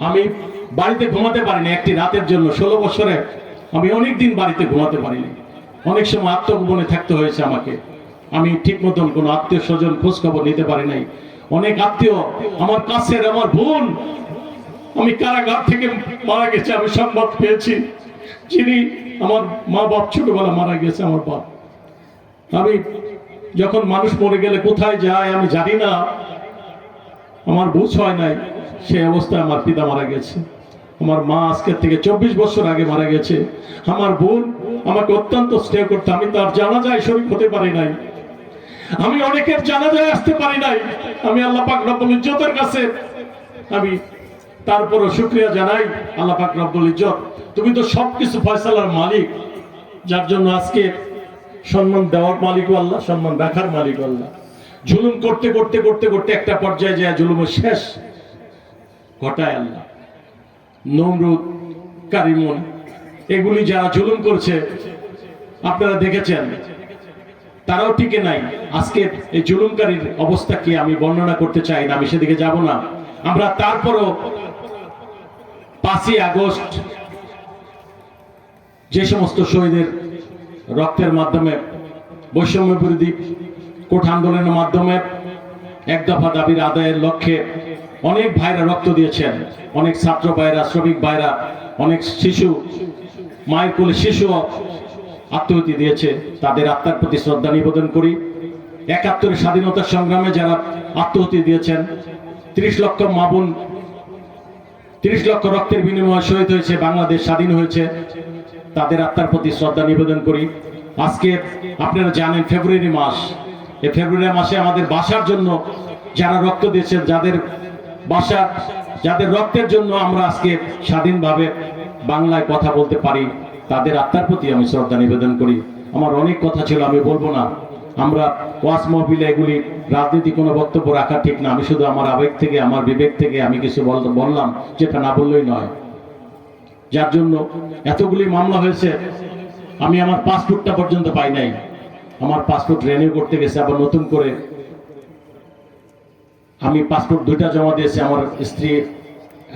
আমি বাড়িতে ঘুমাতে পারিনি একটি রাতের জন্য। 16 বছরে আমি অনেক দিন বাড়িতে ঘুমাতে পারিনি। অনেক সময় আত্মগোপনে থাকতে হয়েছে আমাকে। আমি ঠিক মতন কোনো আত্মীয় স্বজন খোঁজ খবর নিতে পারি নাই। অনেক আত্মীয় আমার কাছের, আমার বোন আমি কারাগার থেকে মারা গেছে আমি সংবাদ পেয়েছি। যিনি আমার মা বাপ ছোটবেলা মারা গেছে আমার বাপ। আমি যখন মানুষ মরে গেলে কোথায় যায় আমি জানি না, আমার বুঝ হয় নাই। সেই অবস্থায় আমার পিতা মারা গেছে। আমার মা আজকের থেকে 24 বছর আগে মারা গেছে। আমার বোন আমাকে অত্যন্ত স্নেহ করতো। আমি তার জানাজায় শরীক হতে পারি নাই। আমি অনেকের জানাজায় আসতে পারি নাই। আমি আল্লাহ পাক রব্বুল ইজ্জতের কাছে আমি তারপরও শুকরিয়া জানাই। আল্লাহ পাক রব্বুল ইজ্জত, তুমি তো সবকিছু ফয়সালার মালিক, যার জন্য আজকে সম্মান দেওয়ার মালিকও আল্লাহ, সম্মান রাখার মালিক আল্লাহ। জুলুম করতে করতে করতে করতে একটা পর্যায়ে যায় জুলুমের শেষ ঘটায় আল্লাহ। নমরুদ, কারিমুন, এগুলি যারা জুলুম করছে আপনারা দেখেছেন, তারাও টিকে নাই। আজকে এই জুলুমকারীর অবস্থা কি আমি বর্ণনা করতে চাই না, আমি সেদিকে যাব না। আমরা তারপরও 5ই আগস্ট যে সমস্ত শহীদের রক্তের মাধ্যমে, বৈষম্য বিরোধী কোঠা আন্দোলনের মাধ্যমে এক দফা দাবির আদায়ের লক্ষ্যে অনেক ভাইরা রক্ত দিয়েছেন। অনেক ছাত্র ভাইরা, শ্রমিক ভাইরা, অনেক শিশু, মায়ের কোলে শিশু আত্মহত্যা দিয়েছে। তাদের আত্মার প্রতি শ্রদ্ধা নিবেদন করি। 71 স্বাধীনতার সংগ্রামে যারা আত্মহত্যা দিয়েছেন, 30 লক্ষ মা বোন, 30 লক্ষ রক্তের বিনিময়ে শহীদ হয়েছে, বাংলাদেশ স্বাধীন হয়েছে, তাদের আত্মার প্রতি শ্রদ্ধা নিবেদন করি। আজকে আপনারা জানেন ফেব্রুয়ারি মাস, এই ফেব্রুয়ারি মাসে আমাদের বাসার জন্য যারা রক্ত দিয়েছেন, যাদের বাসা, যাদের রক্তের জন্য আমরা আজকে স্বাধীনভাবে বাংলায় কথা বলতে পারি, তাদের আত্মার প্রতি আমি শ্রদ্ধা নিবেদন করি। আমার অনেক কথা ছিল, আমি বলবো না। আমরা ওয়াজ মাহফিলে এগুলি রাজনীতি কোনো বক্তব্য রাখা ঠিক না। আমি শুধু আমার আবেগ থেকে, আমার বিবেক থেকে আমি কিছু বললাম, যেটা না বললেই নয়। যার জন্য এতগুলি মামলা হয়েছে। আমি আমার পাসপোর্টটা পর্যন্ত পাই নাই। আমার পাসপোর্ট রিনিউ করতে গেছে, আবার নতুন করে আমি পাসপোর্ট 2টা জমা দিয়েছি। আমার স্ত্রী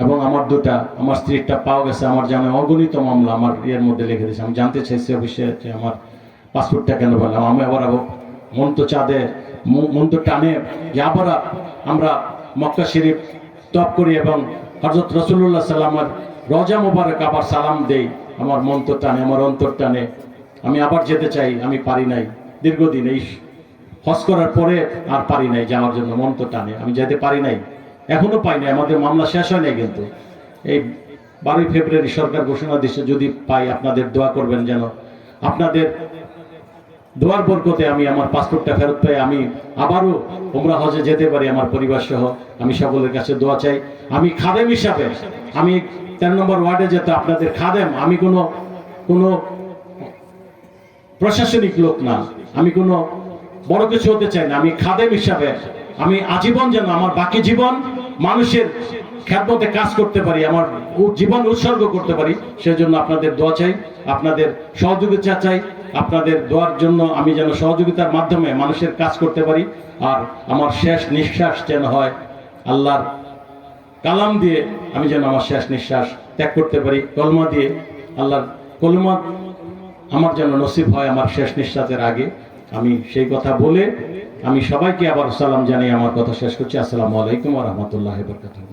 এবং আমার 2টা, আমার স্ত্রীরটা পাওয়া গেছে। আমার জানা অগণিত মামলা আমার ইয়ের মধ্যে লিখে দিয়েছে। আমি জানতে চাইছি অফিসে যে আমার পাসপোর্টটা কেন পেলাম। আমি আবার মন তো চাঁদে, মন তো টানে যে আবার আমরা মক্কা শরীফ তপ করি এবং হযরত রাসূলুল্লাহ সাল্লামের রওজা মোবারক আবার সালাম দেই। আমার মন তো টানে, আমার অন্তর টানে। আমি আবার যেতে চাই, আমি পারি নাই। দীর্ঘদিন এই হজ করার পরে আর পারি নাই যাওয়ার জন্য, মন তো টানে, আমি যেতে পারি নাই, এখনো পাই নাই। আমাদের মামলা শেষ হয় নাই, কিন্তু এই 12 ফেব্রুয়ারি সরকার ঘোষণা দিচ্ছে, যদি পাই আপনাদের দোয়া করবেন যেন আপনাদের দোয়ার বরকতে আমি আমার পাসপোর্টটা ফেরত পাই, আমি আবারও উমরা হজে যেতে পারি আমার পরিবার সহ। আমি সকলের কাছে দোয়া চাই। আমি খাদেম হিসাবে, আমি 13 নম্বর ওয়ার্ডে যেতে আপনাদের খাদেম, আমি কোনো প্রশাসনিক লোক না, আমি কোনো বড় কিছু হতে চাই না। আমি খাদেম হিসাবে আমি আজীবন যেন আমার বাকি জীবন মানুষের খেদমতে কাজ করতে পারি, আমার জীবন উৎসর্গ করতে পারি। সেজন্য আপনাদের দোয়া চাই, আপনাদের সহযোগিতা চাই। আপনাদের দোয়ার জন্য আমি যেন সহযোগিতার মাধ্যমে মানুষের কাজ করতে পারি। আর আমার শেষ নিঃশ্বাস যেন হয় আল্লাহর কালাম দিয়ে, আমি যেন আমার শেষ নিঃশ্বাস ত্যাগ করতে পারি কলমা দিয়ে। আল্লাহর কলমা আমার যেন নসিব হয় আমার শেষ নিঃশ্বাসের আগে। আমি সেই কথা বলে আমি সবাইকে আবার সালাম জানিয়ে আমার কথা শেষ করছি। আসসালামু আলাইকুম ওয়া রাহমাতুল্লাহি ওয়া বারাকাতুহু।